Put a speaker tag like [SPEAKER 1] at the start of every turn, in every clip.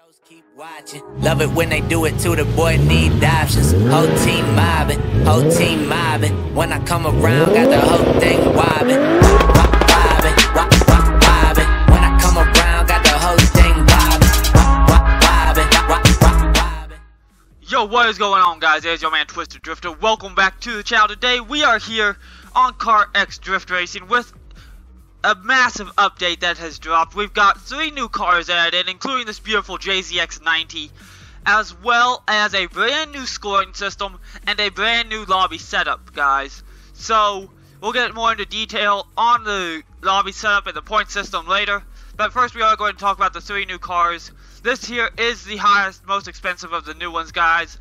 [SPEAKER 1] Keep watching. Love it when they do it to the boy need options. Whole team mobbing, whole team mobbing. When I come around, got the whole thing wobbing, wobbing, wobbing. When I come around, got the whole thing wobbing.
[SPEAKER 2] Yo, what is going on, guys? It's your man Twisted Drifter. Welcome back to the channel. Today we are here on CarX Drift Racing with a massive update that has dropped. We've got 3 new cars added, including this beautiful JZX 90, as well as a brand new scoring system and a brand new lobby setup, guys. So we'll get more into detail on the lobby setup and the point system later, but first we are going to talk about the 3 new cars. This here is the highest, most expensive of the new ones, guys.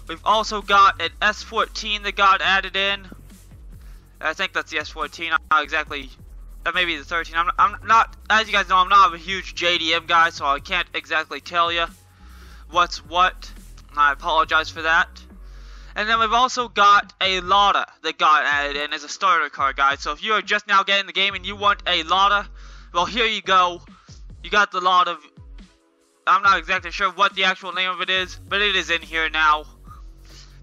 [SPEAKER 2] We've also got an S14 that got added in. I think that's the S14, not exactly. That may be the 13. I'm not, as you guys know, I'm not a huge JDM guy, so I can't exactly tell you what's what. I apologize for that. And then we've also got a Lotta that got added in as a starter car, guys. So if you are just now getting the game and you want a Lotta, well, here you go. You got the Lotta. I'm not exactly sure what the actual name of it is, but it is in here now.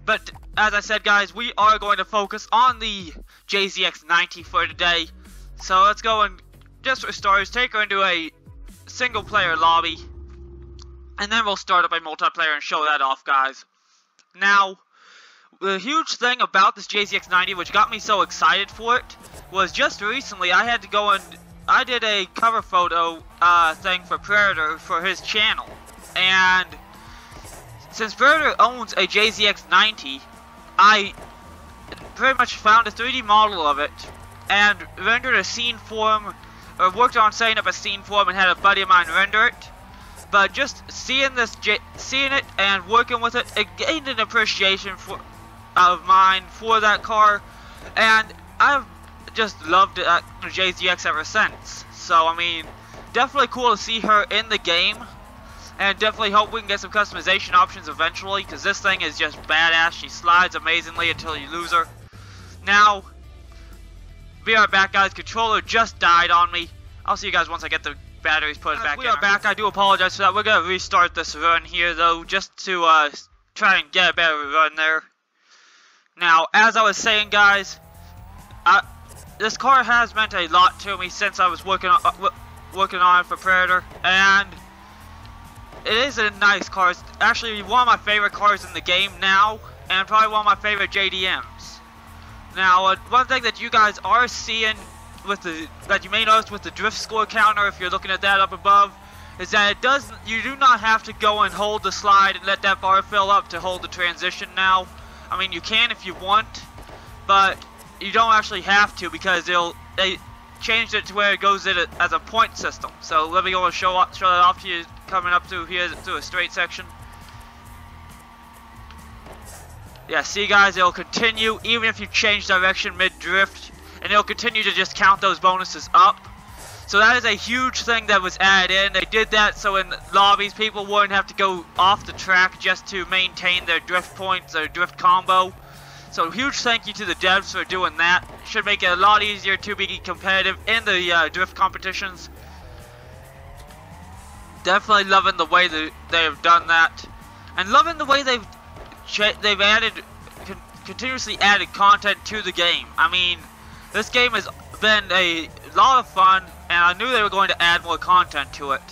[SPEAKER 2] But as I said, guys, we are going to focus on the JZX 90 for today. So let's go and, just for starters, take her into a single player lobby, and then we'll start up a multiplayer and show that off, guys. Now, the huge thing about this JZX 90, which got me so excited for it, was just recently I had to go and I did a cover photo thing for Predator for his channel, and since Predator owns a JZX 90, I pretty much found a 3D model of it and rendered a scene for him, or worked on setting up a scene for him and had a buddy of mine render it. But just seeing it and working with it, it gained an appreciation of mine for that car, and I've just loved the JZX ever since. So I mean, definitely cool to see her in the game, and definitely hope we can get some customization options eventually, because this thing is just badass. She slides amazingly until you lose her. Now, be right back, guys. Controller just died on me. I'll see you guys once I get the batteries put back in. We are back. I do apologize for that. We're going to restart this run here, though, just to try and get a better run there. Now, as I was saying, guys, this car has meant a lot to me since I was working on it for Predator, and it is a nice car. It's actually one of my favorite cars in the game now, and probably one of my favorite JDMs. Now, one thing that you guys are seeing with that you may notice with the drift score counter, if you're looking at that up above, is that you do not have to go and hold the slide and let that bar fill up to hold the transition now. I mean, you can if you want, but you don't actually have to, because they changed it to where it goes in as a point system. So let me go and show that off to you coming up through here through a straight section. Yeah, see, guys, it'll continue even if you change direction mid-drift, and it'll continue to just count those bonuses up. So that is a huge thing that was added in. They did that so in lobbies people wouldn't have to go off the track just to maintain their drift points, their drift combo. So huge thank you to the devs for doing that. Should make it a lot easier to be competitive in the drift competitions. Definitely loving the way that they've done that, and loving the way they've continuously added content to the game. I mean, this game has been a lot of fun, and I knew they were going to add more content to it.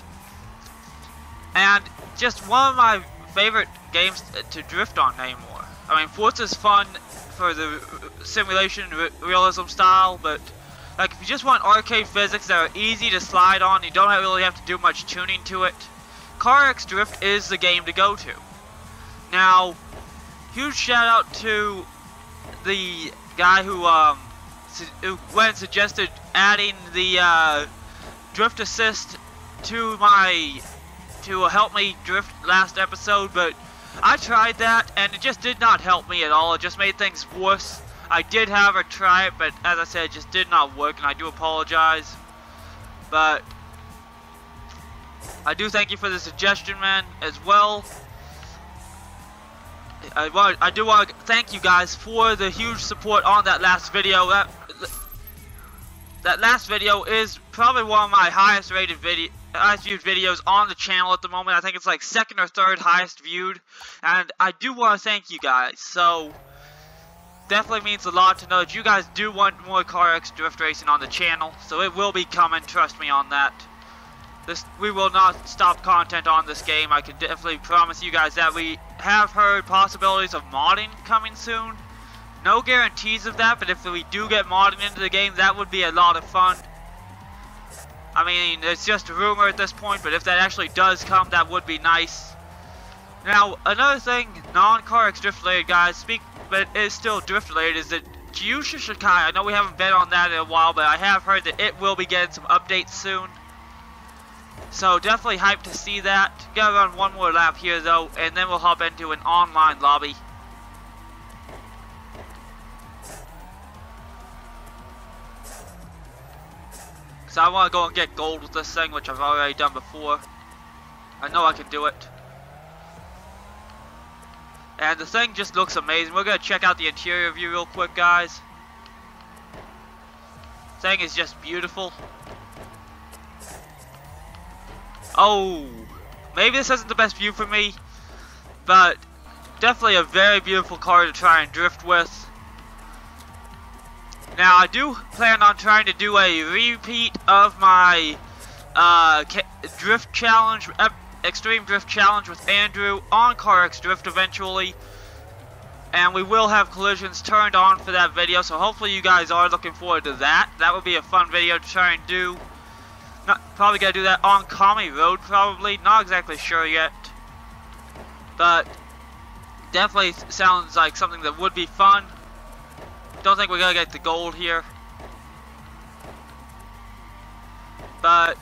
[SPEAKER 2] And just one of my favorite games to drift on anymore. I mean, Forza's fun for the simulation realism style, but like if you just want arcade physics that are easy to slide on, you don't really have to do much tuning to it, CarX Drift is the game to go to. Now, huge shout out to the guy who went and suggested adding the drift assist to help me drift last episode, but I tried that and it just did not help me at all. It just made things worse. I did have her try it, but as I said, it just did not work, and I do apologize. But I do thank you for the suggestion, man, as well. I do want to thank you guys for the huge support on that last video. That last video is probably one of my highest rated viewed videos on the channel at the moment. I think it's like second or third highest viewed, and I do want to thank you guys. So definitely means a lot to know that you guys do want more CarX Drift Racing on the channel, so it will be coming, trust me on that. We will not stop content on this game. I can definitely promise you guys that. We have heard possibilities of modding coming soon. No guarantees of that, but if we do get modding into the game, that would be a lot of fun. I mean, it's just a rumor at this point, but if that actually does come, that would be nice. Now, another thing, non-CarX Drift related, guys, but it's still drift related, is that Kyushu Shikai, I know we haven't been on that in a while, but I have heard that it will be getting some updates soon. So definitely hyped to see that. Gotta run one more lap here though, and then we'll hop into an online lobby. So I want to go and get gold with this thing, which I've already done before. I know I can do it. And the thing just looks amazing. We're gonna check out the interior view real quick, guys. Thing is just beautiful. Oh, maybe this isn't the best view for me, but definitely a very beautiful car to try and drift with. Now, I do plan on trying to do a repeat of my drift challenge, extreme drift challenge with Andrew on CarX Drift eventually, and we will have collisions turned on for that video. So hopefully you guys are looking forward to that. That would be a fun video to try and do. Probably gonna do that on Kami Road, probably. Not exactly sure yet. But definitely sounds like something that would be fun. Don't think we're gonna get the gold here. But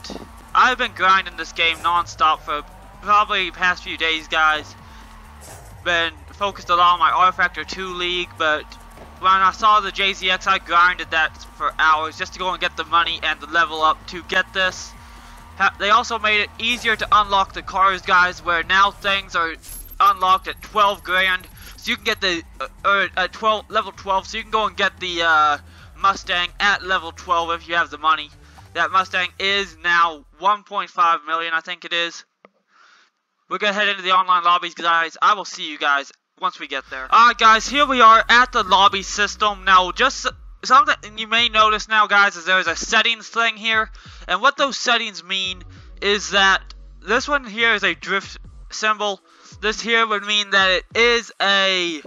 [SPEAKER 2] I've been grinding this game non-stop for probably the past few days, guys. Been focused a lot on my R Factor 2 League, but when I saw the JZX, I grinded that for hours just to go and get the money and the level up to get this. They also made it easier to unlock the cars, guys, where now things are unlocked at 12 grand. So you can get the at level 12, so you can go and get the Mustang at level 12 if you have the money. That Mustang is now 1.5 million, I think it is. We're gonna head into the online lobbies, guys. I will see you guys once we get there. Alright, guys, here we are at the lobby system. Now, just something you may notice now, guys, is there's a settings thing here. And what those settings mean is that this one here is a drift symbol. This here would mean that it is a,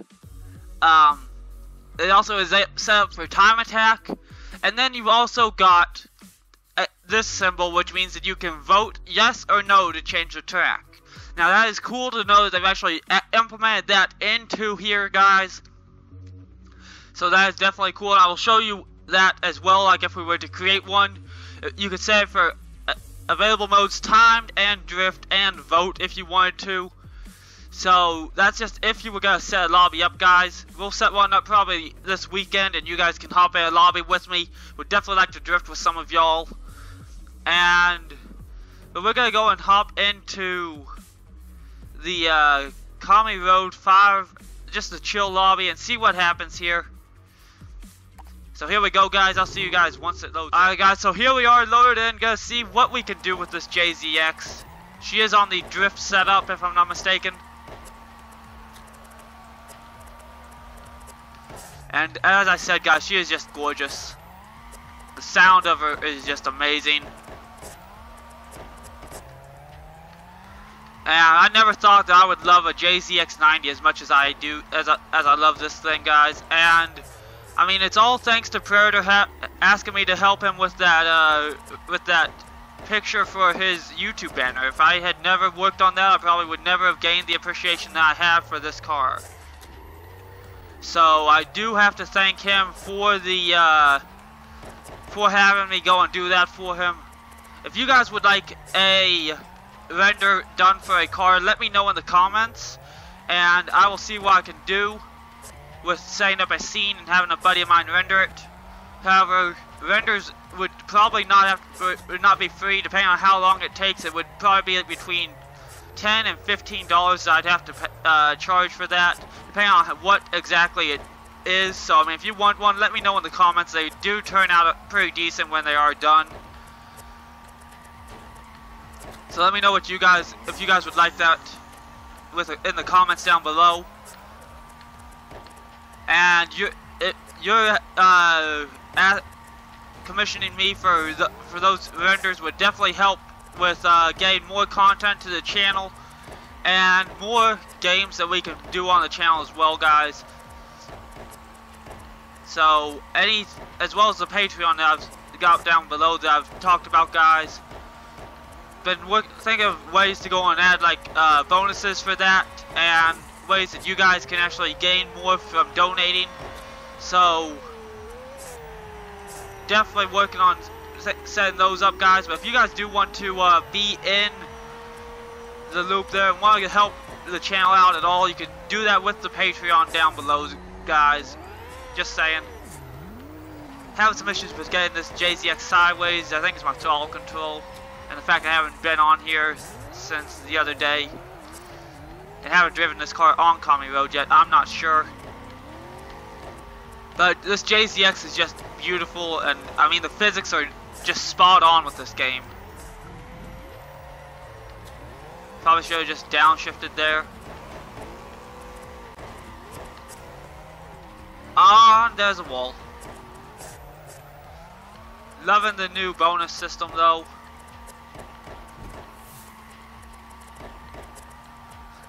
[SPEAKER 2] it also is set up for time attack. And then you've also got this symbol, which means that you can vote yes or no to change the track. Now that is cool to know that they've actually implemented that into here, guys. So that is definitely cool, and I will show you that as well. Like if we were to create one, you could set it for available modes, timed and drift and vote if you wanted to. So that's just if you were gonna set a lobby up, guys. We'll set one up probably this weekend, and you guys can hop in a lobby with me. Would definitely like to drift with some of y'all. But we're gonna go and hop into the Kami Road 5, just the chill lobby, and see what happens here. So here we go, guys. I'll see you guys once it loads. Alright, guys, so here we are loaded in. Gonna see what we can do with this JZX. She is on the drift setup, if I'm not mistaken. And as I said, guys, she is just gorgeous. The sound of her is just amazing. And I never thought that I would love a JZX 90 as much as I do, as I love this thing, guys. And I mean, it's all thanks to Predator asking me to help him with that picture for his YouTube banner. If I had never worked on that, I probably would never have gained the appreciation that I have for this car. So I do have to thank him for the for having me go and do that for him. If you guys would like a render done for a car, let me know in the comments, and I will see what I can do with setting up a scene and having a buddy of mine render it. However, renders would probably not be free, depending on how long it takes. It would probably be between $10 and $15 I'd have to charge for that, depending on what exactly it is. So I mean, if you want one, let me know in the comments. They do turn out pretty decent when they are done. So let me know what you guys, if you guys would like that in the comments down below. And you're commissioning me for those renders would definitely help with getting more content to the channel and more games that we can do on the channel as well, guys. So as well as the Patreon that I've got down below that I've talked about, guys. Been thinking of ways to go and add like bonuses for that, and ways that you guys can actually gain more from donating. So definitely working on setting those up, guys. But if you guys do want to be in the loop there and want to help the channel out at all, you can do that with the Patreon down below, guys. Just saying. Having some issues with getting this JZX sideways. I think it's my throttle control, and the fact I haven't been on here since the other day and haven't driven this car on Commie Road yet. I'm not sure. But this JZX is just beautiful, and I mean the physics are just spot on with this game. Probably should have just downshifted there. Ah, there's a wall. Loving the new bonus system though.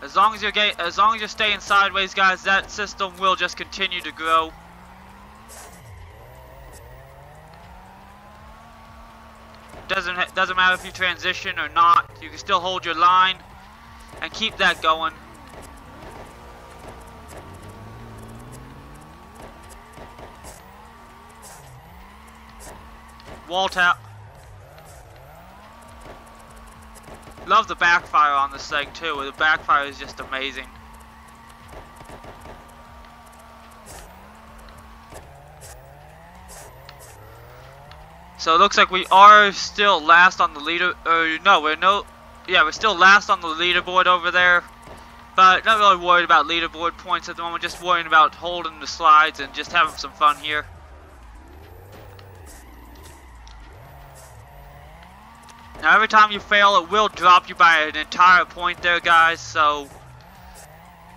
[SPEAKER 2] As long as you're staying sideways, guys, that system will just continue to grow. Doesn't matter if you transition or not. You can still hold your line and keep that going. Wall tap. Love the backfire on this thing too. The backfire is just amazing. So it looks like we are still last on the leader. We're still last on the leaderboard over there. But not really worried about leaderboard points at the moment. Just worrying about holding the slides and just having some fun here. Now every time you fail, it will drop you by an entire point there, guys. So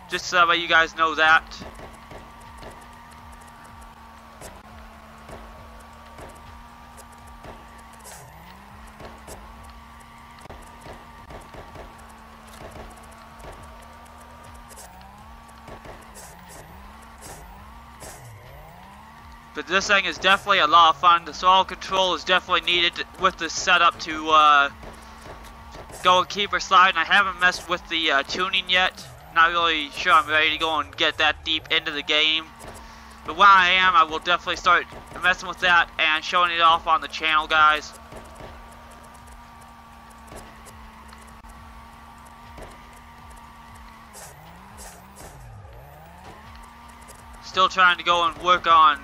[SPEAKER 2] just so that way you guys know that. But this thing is definitely a lot of fun. The throttle control is definitely needed with the setup to go and keep her sliding. I haven't messed with the tuning yet. Not really sure I'm ready to go and get that deep into the game. But when I am, I will definitely start messing with that and showing it off on the channel, guys. Still trying to go and work on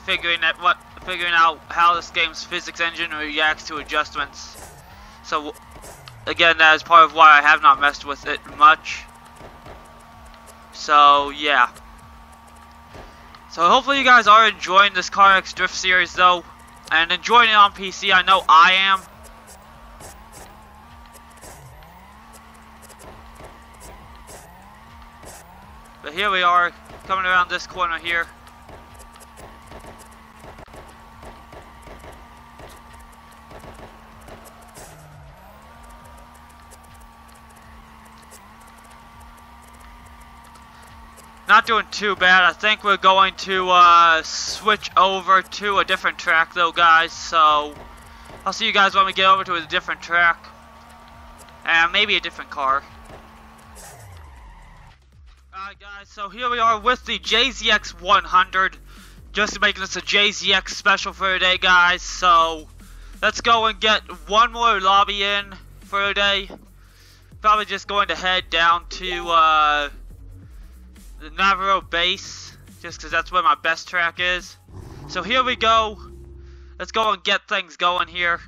[SPEAKER 2] figuring out how this game's physics engine reacts to adjustments. So again, that is part of why I have not messed with it much. So yeah. So hopefully you guys are enjoying this CarX Drift series though, and enjoying it on PC. I know I am. But here we are, coming around this corner here. Not doing too bad. I think we're going to switch over to a different track though, guys. So I'll see you guys when we get over to a different track. And maybe a different car. Alright guys, so here we are with the JZX 100. Just making this a JZX special for today, guys. So let's go and get one more lobby in for today. Probably just going to head down to the Navarro base, just because that's where my best track is. So here we go. Let's go and get things going here.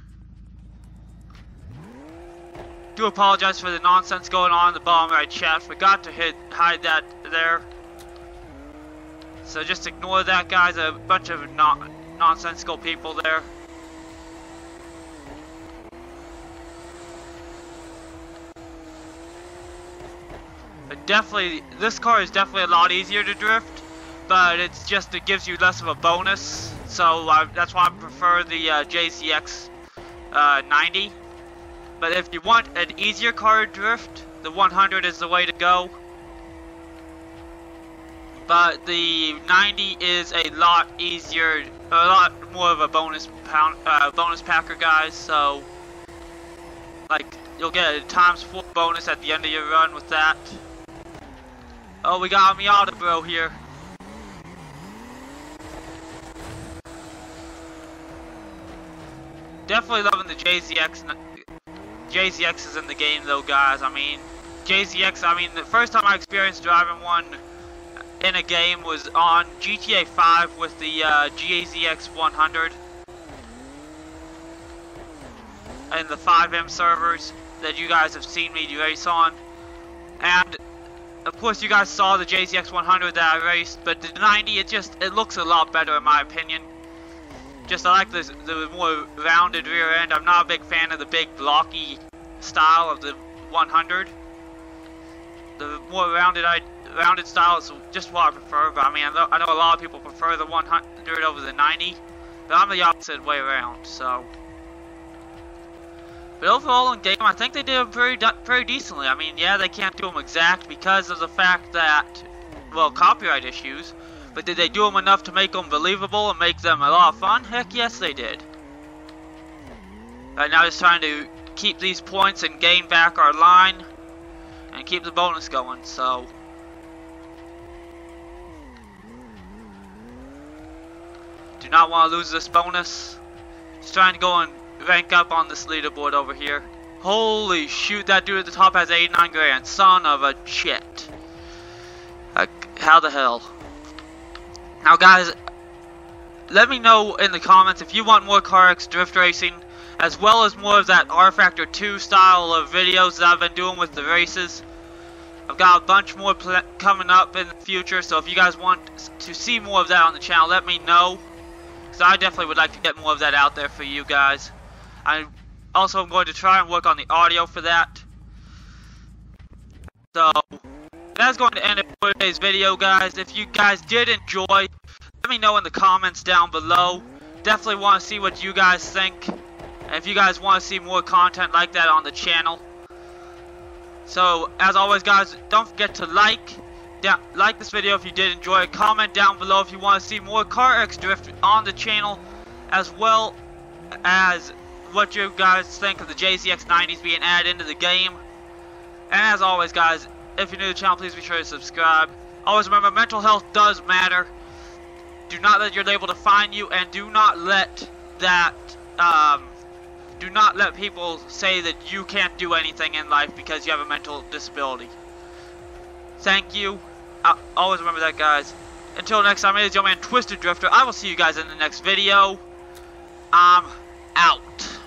[SPEAKER 2] Do apologize for the nonsense going on in the bottom right chat. Forgot to hide that there. So just ignore that, guys. A bunch of nonsensical people there. But definitely, this car is definitely a lot easier to drift, but it gives you less of a bonus. So that's why I prefer the JZX 90. But if you want an easier car to drift, the 100 is the way to go. But the 90 is a lot easier, a lot more of a bonus packer, guys. So, like, you'll get a ×4 bonus at the end of your run with that. Oh, we got a Miata bro here. Definitely loving the JZX. JZX is in the game though, guys. I mean, JZX, the first time I experienced driving one in a game was on GTA 5 with the JZX 100 and the 5M servers that you guys have seen me race on. And of course you guys saw the JZX 100 that I raced, but the 90, it looks a lot better in my opinion. I like the more rounded rear end. I'm not a big fan of the big blocky style of the 100. The more rounded style is just what I prefer, but I know a lot of people prefer the 100 over the 90, but I'm the opposite way around, so. But overall in game, I think they did them very decently. Yeah, they can't do them exact because of the fact that, well, copyright issues, but did they do them enough to make them believable and make them a lot of fun? Heck yes, they did. Right now, just trying to keep these points and gain back our line and keep the bonus going, so. Do not want to lose this bonus. Just trying to go and rank up on this leaderboard over here. Holy shoot, that dude at the top has 89 grand. Son of a shit. How the hell? Now guys, let me know in the comments if you want more CarX Drift Racing, as well as more of that R Factor 2 style of videos that I've been doing with the races. I've got a bunch more coming up in the future, so if you guys want to see more of that on the channel, let me know. So I definitely would like to get more of that out there for you guys. I also am going to try and work on the audio for that. So that's going to end it for today's video, guys. If you guys did enjoy, let me know in the comments down below. Definitely want to see what you guys think. And if you guys want to see more content like that on the channel. So as always, guys, don't forget to like this video if you did enjoy it. Comment down below if you want to see more CarX Drift on the channel, as well as what you guys think of the JZX 90s being added into the game. And as always, guys, if you're new to the channel, please be sure to subscribe. Always remember, mental health does matter. Do not let your label define you, and do not let people say that you can't do anything in life because you have a mental disability. Thank you. Always remember that, guys. Until next time, it is your man Twisted Drifter. I will see you guys in the next video. I'm out.